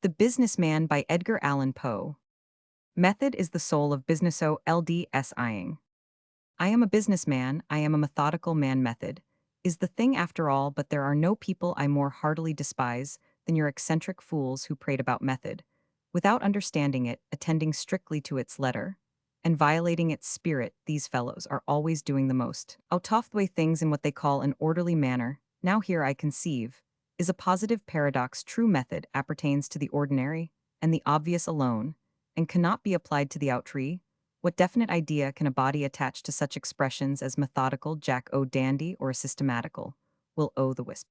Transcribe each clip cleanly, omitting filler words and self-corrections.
The Businessman by Edgar Allan Poe. Method is the soul of businesso LDSing. I am a businessman, I am a methodical man. Method is the thing after all, but there are no people I more heartily despise than your eccentric fools who prate about method, without understanding it, attending strictly to its letter, and violating its spirit. These fellows are always doing the most out-of-the-way things in what they call an orderly manner. Now here I conceive is a positive paradox. True method appertains to the ordinary and the obvious alone, and cannot be applied to the outre. What definite idea can a body attach to such expressions as methodical, Jack O' dandy, or systematical, Will O' the wisp?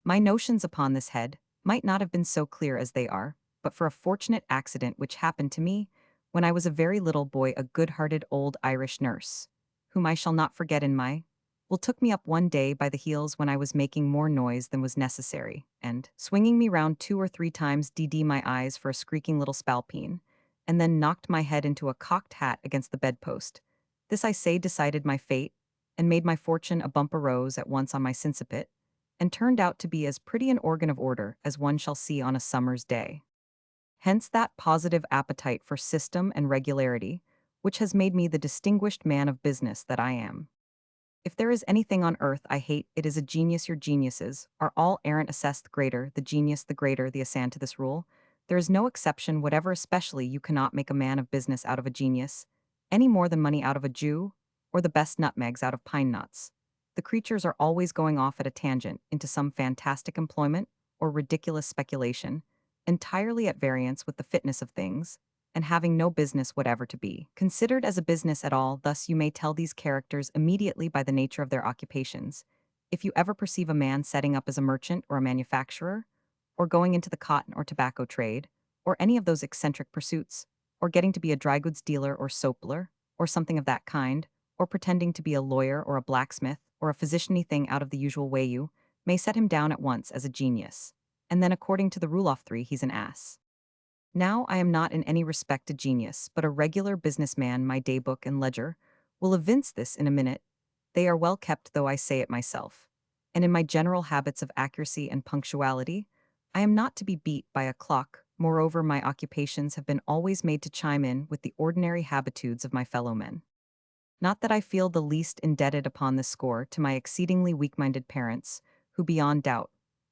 My notions upon this head might not have been so clear as they are, but for a fortunate accident which happened to me when I was a very little boy. A good-hearted old Irish nurse, whom I shall not forget in my will, took me up one day by the heels when I was making more noise than was necessary, and, swinging me round 2 or 3 times, dd my eyes for a squeaking little spalpeen, and then knocked my head into a cocked hat against the bedpost. This, I say, decided my fate, and made my fortune. A bump arose at once on my sincipit, and turned out to be as pretty an organ of order as one shall see on a summer's day. Hence that positive appetite for system and regularity, which has made me the distinguished man of business that I am. If there is anything on earth I hate, it is a genius. Your geniuses are all errant. Assessed greater the genius, the greater the assent to this rule. There is no exception whatever. Especially you cannot make a man of business out of a genius, any more than money out of a Jew, or the best nutmegs out of pine nuts. The creatures are always going off at a tangent into some fantastic employment or ridiculous speculation, entirely at variance with the fitness of things, and having no business whatever to be considered as a business at all. Thus you may tell these characters immediately by the nature of their occupations. If you ever perceive a man setting up as a merchant or a manufacturer, or going into the cotton or tobacco trade, or any of those eccentric pursuits, or getting to be a dry goods dealer or soapler, or something of that kind, or pretending to be a lawyer or a blacksmith or a physician-y thing out of the usual way, you may set him down at once as a genius. And then according to the rule of three, he's an ass. Now I am not in any respect a genius, but a regular businessman. My daybook and ledger will evince this in a minute. They are well kept, though I say it myself. And in my general habits of accuracy and punctuality, I am not to be beat by a clock. Moreover, my occupations have been always made to chime in with the ordinary habitudes of my fellow men. Not that I feel the least indebted upon this score to my exceedingly weak-minded parents, who beyond doubt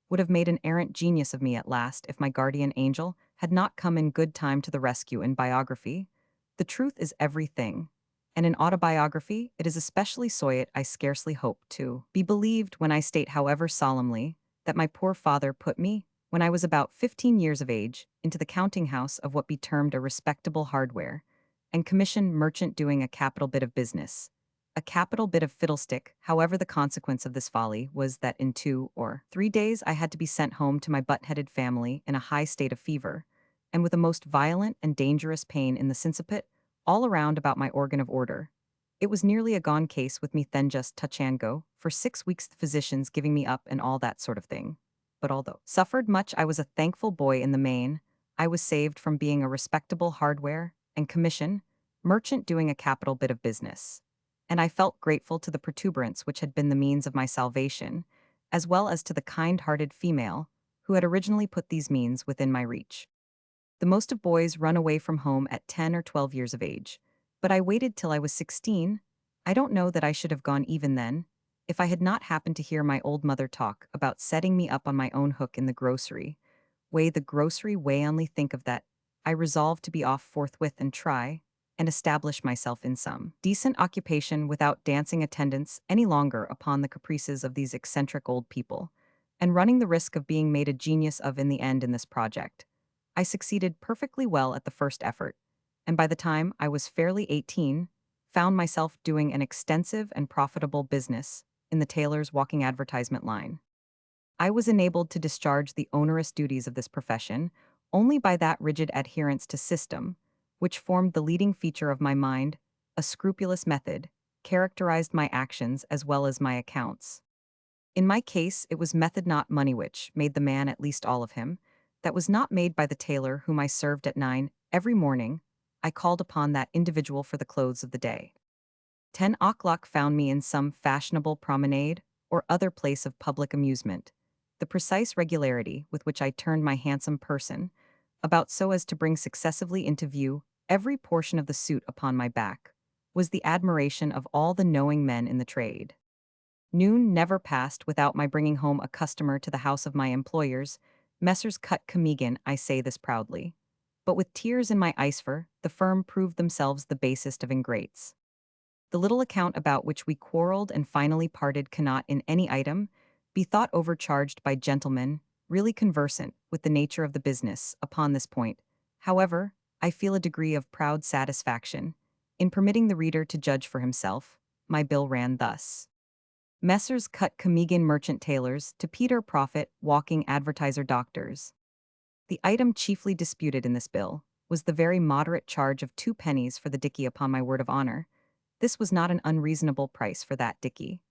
would have made an errant genius of me at last if my guardian angel had not come in good time to the rescue. In biography, the truth is everything, and in autobiography it is especially so. It I scarcely hope to be believed when I state, however solemnly, that my poor father put me, when I was about 15 years of age, into the counting house of what be termed a respectable hardware, and commissioned merchant doing a capital bit of business. A capital bit of fiddlestick. However, the consequence of this folly was that in 2 or 3 days I had to be sent home to my butt-headed family in a high state of fever, and with a most violent and dangerous pain in the sincipit, all around about my organ of order. It was nearly a gone case with me then, just touch and go, for 6 weeks, the physicians giving me up and all that sort of thing. But although suffered much, I was a thankful boy in the main. I was saved from being a respectable hardware and commission merchant doing a capital bit of business, and I felt grateful to the protuberance which had been the means of my salvation, as well as to the kind-hearted female who had originally put these means within my reach. The most of boys run away from home at 10 or 12 years of age, but I waited till I was 16. I don't know that I should have gone even then, if I had not happened to hear my old mother talk about setting me up on my own hook in the grocery. Way only think of that. I resolved to be off forthwith and try and establish myself in some decent occupation without dancing attendance any longer upon the caprices of these eccentric old people, and running the risk of being made a genius of in the end. In this project I succeeded perfectly well at the first effort, and by the time I was fairly 18, found myself doing an extensive and profitable business in the tailor's walking advertisement line. I was enabled to discharge the onerous duties of this profession only by that rigid adherence to system, which formed the leading feature of my mind. A scrupulous method characterized my actions as well as my accounts. In my case, it was method, not money, which made the man, at least all of him, that was not made by the tailor whom I served at 9 every morning. I called upon that individual for the clothes of the day. 10 o'clock found me in some fashionable promenade or other place of public amusement. The precise regularity with which I turned my handsome person about so as to bring successively into view every portion of the suit upon my back, was the admiration of all the knowing men in the trade. Noon never passed without my bringing home a customer to the house of my employers, Messrs. Cut Comedian, I say this proudly. But with tears in my icever, the firm proved themselves the basest of ingrates. The little account about which we quarreled and finally parted cannot in any item be thought overcharged by gentlemen really conversant with the nature of the business upon this point. However, I feel a degree of proud satisfaction in permitting the reader to judge for himself. My bill ran thus. Messrs. Cut Comedian Merchant Tailors to Peter Proffit Walking Advertiser Doctors. The item chiefly disputed in this bill was the very moderate charge of 2 pennies for the dickey upon my word of honor. This was not an unreasonable price for that dickey.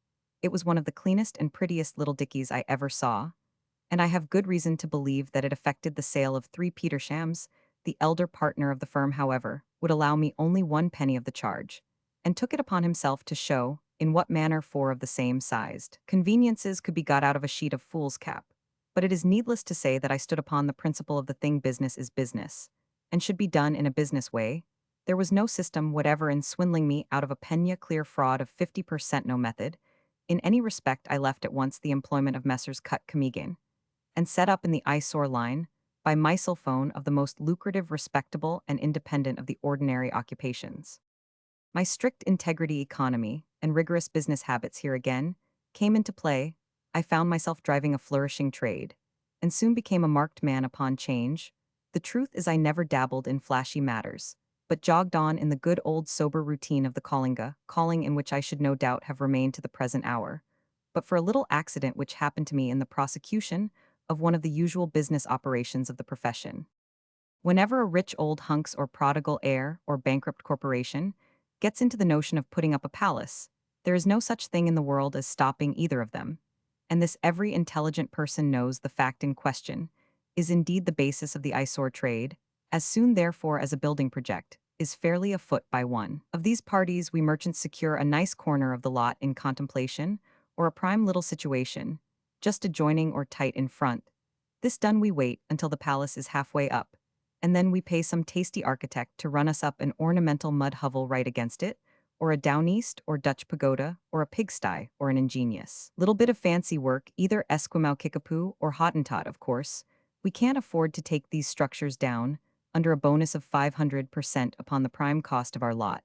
It was one of the cleanest and prettiest little dickeys I ever saw, and I have good reason to believe that it affected the sale of 3 Petershams. The elder partner of the firm, however, would allow me only 1 penny of the charge, and took it upon himself to show in what manner 4 of the same sized conveniences could be got out of a sheet of foolscap. But it is needless to say that I stood upon the principle of the thing business is business, and should be done in a business way. There was no system whatever in swindling me out of a penya clear fraud of 50%, no method. In any respect, I left at once the employment of Messrs. Cut Comedian, and set up in the eyesore line, by phone of the most lucrative, respectable, and independent of the ordinary occupations. My strict integrity economy and rigorous business habits here again came into play. I found myself driving a flourishing trade, and soon became a marked man upon change. The truth is I never dabbled in flashy matters, but jogged on in the good old sober routine of the calling in which I should no doubt have remained to the present hour, but for a little accident which happened to me in the prosecution of one of the usual business operations of the profession. Whenever a rich old hunks or prodigal heir or bankrupt corporation gets into the notion of putting up a palace, there is no such thing in the world as stopping either of them, and this every intelligent person knows. The fact in question is indeed the basis of the eyesore trade, as soon therefore as a building project is fairly afoot by one of these parties. We merchants secure a nice corner of the lot in contemplation, or a prime little situation, just adjoining or tight in front. This done, we wait until the palace is halfway up, and then we pay some tasty architect to run us up an ornamental mud hovel right against it, or a downeast or Dutch pagoda, or a pigsty, or an ingenious little bit of fancy work, either Esquimau Kickapoo or Hottentot. Of course, we can't afford to take these structures down under a bonus of 500% upon the prime cost of our lot.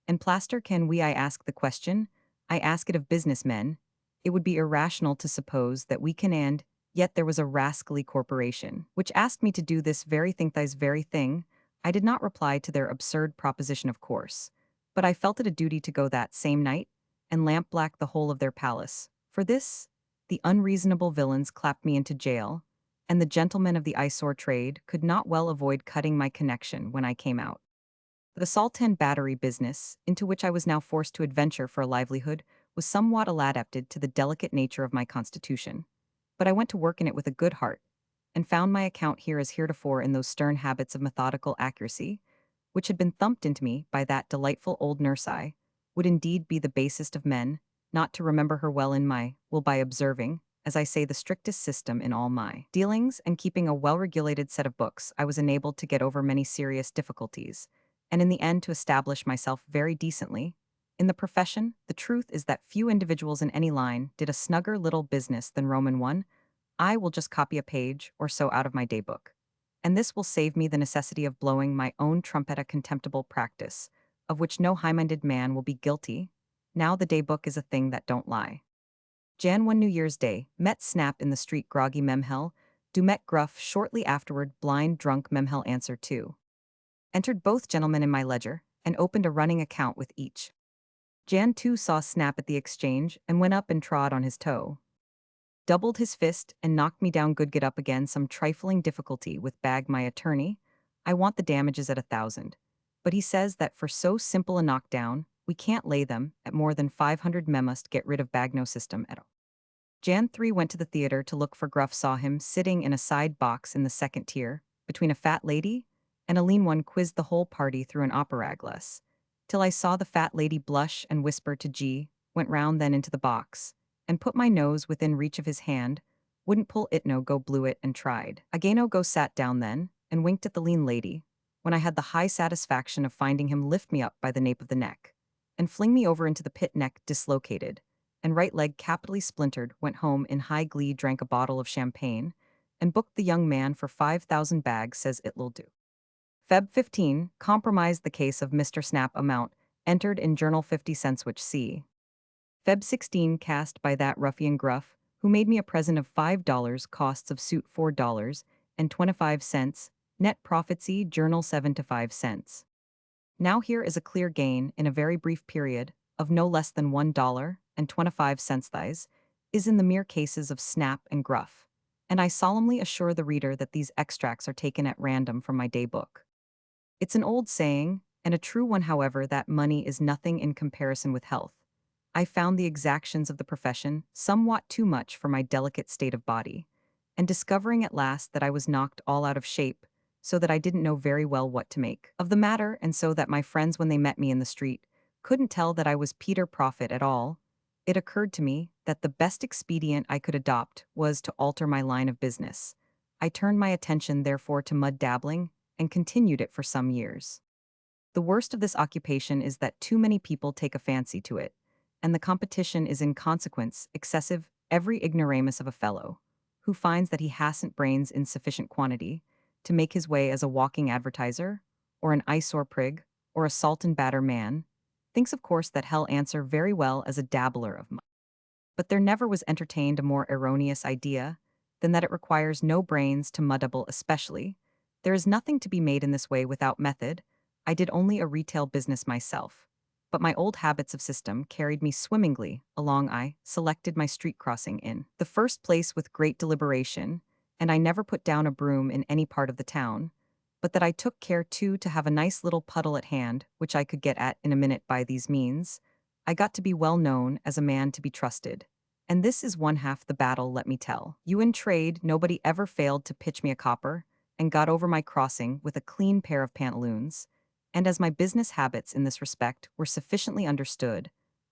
And plaster can we? I ask the question. I ask it of businessmen. It would be irrational to suppose that we can, and yet there was a rascally corporation which asked me to do this very thing. I did not reply to their absurd proposition, of course, but I felt it a duty to go that same night and lamp-black the whole of their palace. For this, the unreasonable villains clapped me into jail, and the gentlemen of the eyesore trade could not well avoid cutting my connection when I came out. The Saltan battery business, into which I was now forced to adventure for a livelihood, was somewhat adapted to the delicate nature of my constitution, but I went to work in it with a good heart, and found my account here as heretofore in those stern habits of methodical accuracy, which had been thumped into me by that delightful old nurse. I would indeed be the basest of men, not to remember her well in my will by observing, as I say, the strictest system in all my dealings, and keeping a well-regulated set of books. I was enabled to get over many serious difficulties, and in the end to establish myself very decently in the profession. The truth is that few individuals in any line did a snugger little business than Roman one. I will just copy a page or so out of my daybook, and this will save me the necessity of blowing my own trumpet, a contemptible practice, of which no high-minded man will be guilty. Now the daybook is a thing that don't lie. Jan 1 New Year's Day, met Snap in the street, groggy Memhel, do met Gruff shortly afterward, blind drunk Memhel answer 2. Entered both gentlemen in my ledger, and opened a running account with each. Jan 2 saw Snap at the exchange, and went up and trod on his toe. Doubled his fist, and knocked me down good. Get up again, some trifling difficulty with bag my attorney. I want the damages at 1,000. But he says that for so simple a knockdown, we can't lay them at more than 500. Must get rid of bag, no system at all. Jan 3 went to the theater to look for Gruff, saw him sitting in a side box in the second tier, between a fat lady and a lean one. Quizzed the whole party through an opera glass, till I saw the fat lady blush and whisper to G, went round then into the box, and put my nose within reach of his hand, wouldn't pull it, no go, blew it and tried. Again, no go, sat down then, and winked at the lean lady, when I had the high satisfaction of finding him lift me up by the nape of the neck, and fling me over into the pit, neck dislocated, and right leg capitally splintered, went home in high glee, drank a bottle of champagne, and booked the young man for 5,000 bags, says it'll do. Feb 15, compromised the case of Mr. Snap amount, entered in journal 50 cents, which see. Feb 16, cast by that ruffian Gruff, who made me a present of $5, costs of suit $4.25, net profitsy journal 7 to 5 cents. Now here is a clear gain in a very brief period of no less than $1.25. Thise is in the mere cases of Snap and Gruff, and I solemnly assure the reader that these extracts are taken at random from my day book. It's an old saying, and a true one, however, that money is nothing in comparison with health. I found the exactions of the profession somewhat too much for my delicate state of body, and discovering at last that I was knocked all out of shape, so that I didn't know very well what to make of the matter, and so that my friends, when they met me in the street, couldn't tell that I was Peter Proffit at all, it occurred to me that the best expedient I could adopt was to alter my line of business. I turned my attention, therefore, to mud dabbling, and continued it for some years. The worst of this occupation is that too many people take a fancy to it, and the competition is in consequence excessive. Every ignoramus of a fellow, who finds that he hasn't brains in sufficient quantity to make his way as a walking advertiser, or an eyesore prig, or a salt and batter man, thinks of course that he'll answer very well as a dabbler of mud. But there never was entertained a more erroneous idea than that it requires no brains to muddable, especially. There is nothing to be made in this way without method. I did only a retail business myself, but my old habits of system carried me swimmingly along. I selected my street crossing in the first place with great deliberation, and I never put down a broom in any part of the town, but that I took care too to have a nice little puddle at hand, which I could get at in a minute. By these means, I got to be well known as a man to be trusted. And this is one half the battle, let me tell you. In trade, nobody ever failed to pitch me a copper, and got over my crossing with a clean pair of pantaloons, and as my business habits in this respect were sufficiently understood,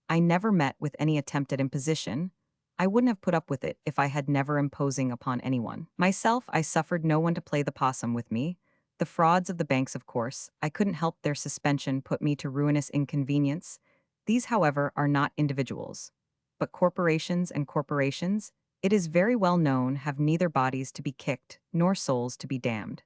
I never met with any attempt at imposition. I wouldn't have put up with it if I had never imposing upon anyone. Myself, I suffered no one to play the possum with me. The frauds of the banks, of course, I couldn't help their suspension put me to ruinous inconvenience. These, however, are not individuals, but corporations, and corporations, it is very well known, have neither bodies to be kicked nor souls to be damned.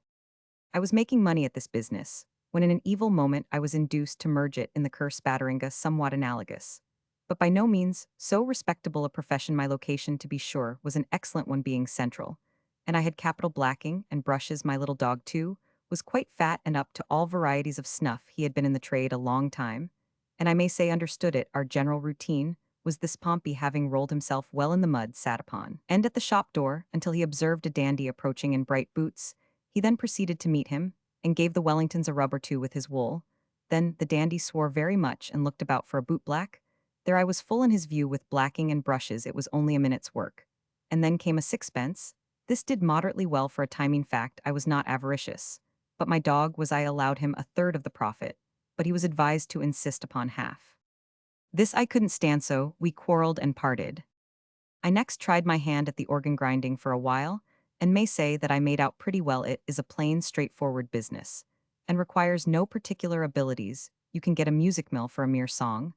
I was making money at this business, when in an evil moment I was induced to merge it in the curse batteringa, somewhat analogous, but by no means so respectable a profession. My location, to be sure, was an excellent one, being central, and I had capital blacking and brushes. My little dog, too, was quite fat and up to all varieties of snuff. He had been in the trade a long time, and I may say understood it. Our general routine was this: Pompey, having rolled himself well in the mud, sat upon end at the shop door until he observed a dandy approaching in bright boots. He then proceeded to meet him, and gave the Wellingtons a rub or two with his wool. Then the dandy swore very much and looked about for a bootblack. There I was full in his view with blacking and brushes. It was only a minute's work. And then came a sixpence. This did moderately well for a timing. Fact, I was not avaricious, but my dog was. I allowed him a third of the profit, but he was advised to insist upon half. This I couldn't stand, so we quarreled and parted. I next tried my hand at the organ grinding for a while, and may say that I made out pretty well. It is a plain, straightforward business, and requires no particular abilities. You can get a music mill for a mere song,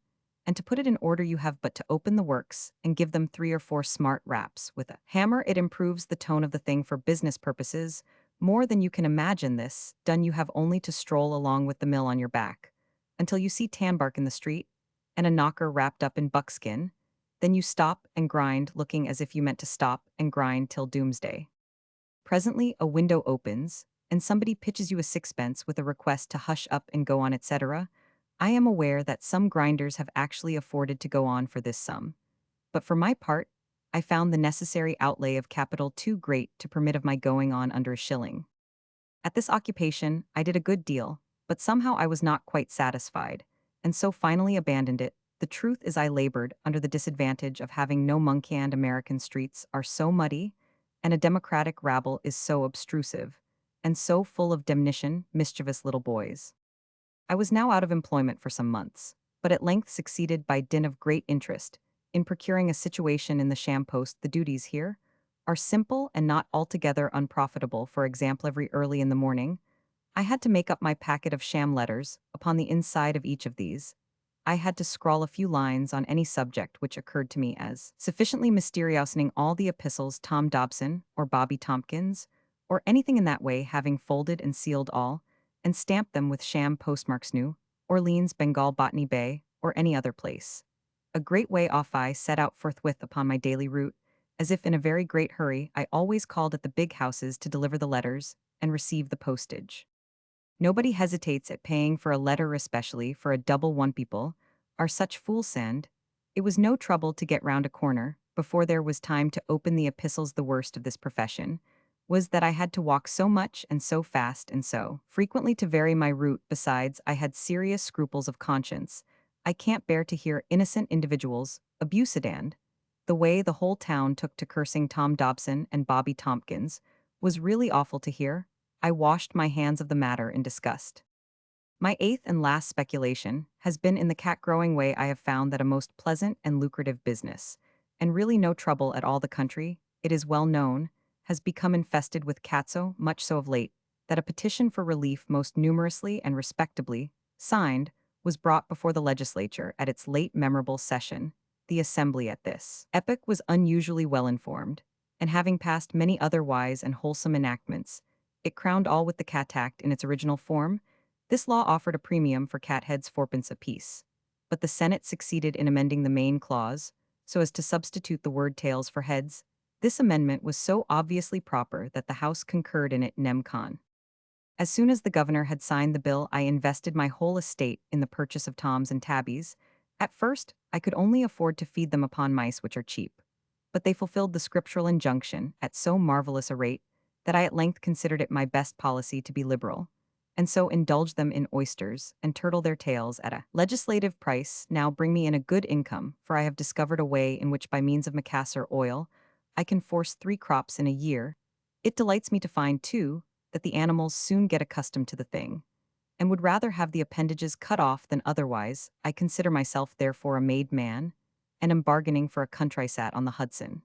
and to put it in order you have but to open the works and give them 3 or 4 smart raps with a hammer. It improves the tone of the thing for business purposes more than you can imagine. This done, you have only to stroll along with the mill on your back until you see tanbark in the street and a knocker wrapped up in buckskin. Then you stop and grind, looking as if you meant to stop and grind till doomsday. Presently a window opens, and somebody pitches you a sixpence with a request to hush up and go on, etc. I am aware that some grinders have actually afforded to go on for this sum, but for my part, I found the necessary outlay of capital too great to permit of my going on under a shilling. At this occupation I did a good deal, but somehow I was not quite satisfied, and so finally abandoned it. The truth is, I labored under the disadvantage of having no monkey, and American streets are so muddy, and a democratic rabble is so obtrusive, and so full of demnition, mischievous little boys. I was now out of employment for some months, but at length succeeded, by dint of great interest, in procuring a situation in the sham post. The duties here are simple and not altogether unprofitable. For example, every early in the morning, I had to make up my packet of sham letters. Upon the inside of each of these, I had to scrawl a few lines on any subject which occurred to me as sufficiently mysteriousing all the epistles Tom Dobson or Bobby Tompkins, or anything in that way, having folded and sealed all, and stamped them with sham postmarks New Orleans, Bengal, Botany Bay, or any other place. A great way off I set out forthwith upon my daily route. As if in a very great hurry, I always called at the big houses to deliver the letters and receive the postage. Nobody hesitates at paying for a letter, especially for a double one. People are such fools, and it was no trouble to get round a corner before there was time to open the epistles. The worst of this profession was that I had to walk so much and so fast and so frequently to vary my route. Besides, I had serious scruples of conscience. I can't bear to hear innocent individuals abused, and the way the whole town took to cursing Tom Dobson and Bobby Tompkins was really awful to hear. I washed my hands of the matter in disgust. My eighth and last speculation has been in the cat growing way. I have found that a most pleasant and lucrative business, and really no trouble at all. The country, it is well known, has become infested with cats, so much so of late that a petition for relief, most numerously and respectably signed, was brought before the legislature at its late memorable session. The assembly at this epoch was unusually well informed, and having passed many other wise and wholesome enactments, it crowned all with the Cat Act in its original form. This law offered a premium for cat heads fourpence apiece, but the Senate succeeded in amending the main clause so as to substitute the word tails for heads. This amendment was so obviously proper that the House concurred in it nem con. As soon as the governor had signed the bill, I invested my whole estate in the purchase of Toms and Tabbies. At first, I could only afford to feed them upon mice, which are cheap, but they fulfilled the scriptural injunction at so marvelous a rate that I at length considered it my best policy to be liberal, and so indulged them in oysters and turtle their tails at a legislative price. Now bring me in a good income, for I have discovered a way in which by means of macassar oil I can force 3 crops in a year. It delights me to find, too, that the animals soon get accustomed to the thing, and would rather have the appendages cut off than otherwise. I consider myself therefore a made man, and am bargaining for a country sat on the Hudson.